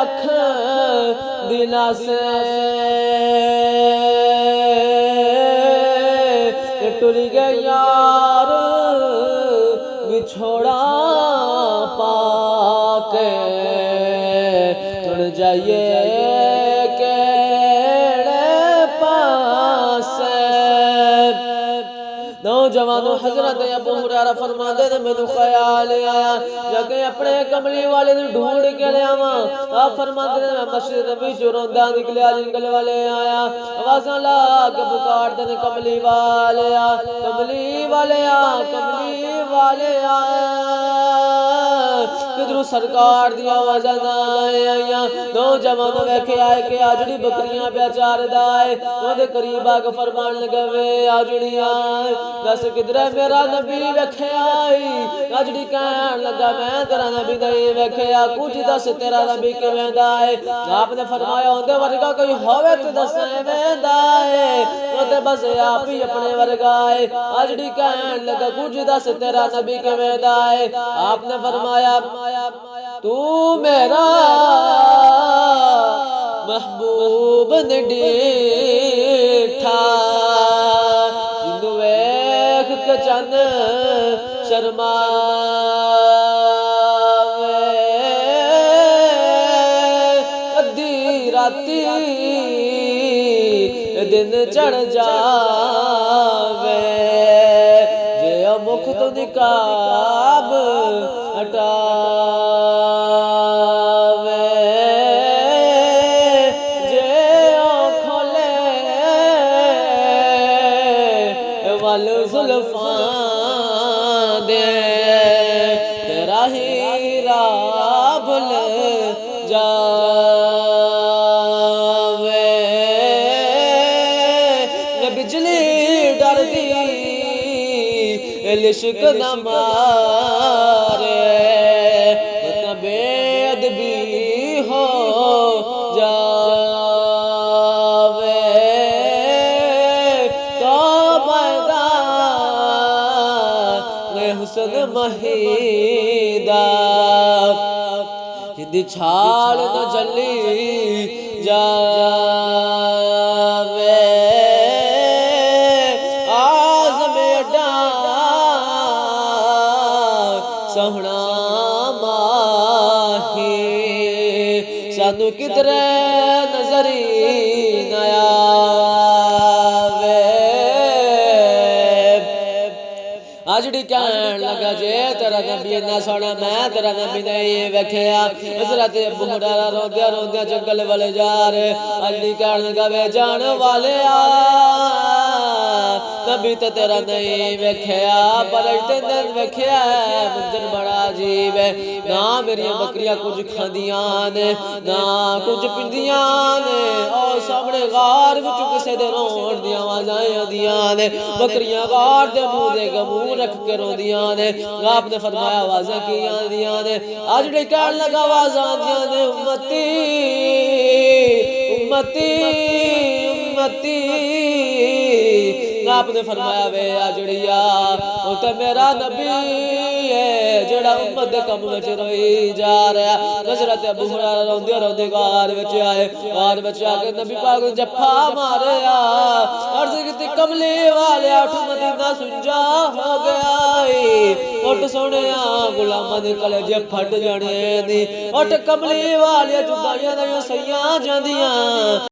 अख दिला से टुर गए यार बिछोड़ा पाके टुर जाइए नौजवानों हजरत अबू हुरैरा फरमाते थे मैनू ख्याल आया जाके अपने कमली वाले ने ढूंढ के ले आवा। आप फरमाते थे मैं मस्जिद नबी चो रोंदा निकलिया जंगल वाले आया आवाज़ां ला के पुकारते थे कमली वाले आ कमली वाले आ कमली वाले आ किधरों सरकार दी आवाज़ां ना आईयां। नौजवान वेखे आए के आजड़ी बकरियां पे चारदा है ओदे करीब आके फरमान लगे वे आजड़ियां दस किधर मेरा नबी वेखे आई आजड़ी कहन लगा मैं तेरा नबी नहीं वेखिया कुछ दस तेरा नबी किवें दा है। आपने फरमाया ओंदे वर्गा कोई होवे ते दस एवें दा है ओ ते बस आप ही अपने वर्गा है। आजड़ी कहन लगा कुछ दस तेरा नबी किवें दा है। आपने फरमाया तू मेरा महबूब ने डीठा जिंदू वेख के चन शर्मावे अद्धी राती दिन चढ़ जावे जे मुख तो निकाब हटावे जे खोले वल जुल्फां दे तेरा हीरा भुल जावे बिजली डर दी लिश्क न मारे बेअदबी हो जावे तो मैदान हुस्न महीदा जिंदी छाल न जली जावे सोहना माही सानू किधरे नजरी नया आजड़ी कहन लगा जे तेरा नबी इन्ना सोहना मैं तेरा नबी नहीं वेखिया। हजरत अबू हुरैरा रोंदिया रोंदिया जंगल वाले जा रहे आजड़ी कहन लगा वे जान वाले आ नबी तो तेरा नहीं वेखिया पर दिन वेखिया मंजर बड़ा अजीब है ना मेरिया बकरियां कुछ खांदियां ने ना कुछ पिंदियां ने और सामने गार विच किसे दे रोण दी आवाज़ां आंदियां ने बकरियां गार दे मुंह दे मुंह रख के रोंदियां ने। आपने फरमाया आवाज़ां की आंदियां ने आजड़ी कहन लगा आवाज़ां आंदियां ने उम्मती उम्मती उम्मती। आपने फरमाया वे आजड़िया वो तो मेरा नबी है जेड़ा उम्मत दे कम विच रोई जा रहा। हजरत अबू हुरैरा रोंदे रोंदे गार विच आए गार विच आके नबी पाक ने जफा मारिया अर्ज कीती कमली वाले उठ मदीना सुंजा हो गया उठ सोहणिया गुलामां दे कलेजे फट जाने दी उठ कमली वाले जुदाइयां दी सईयां जांदियां।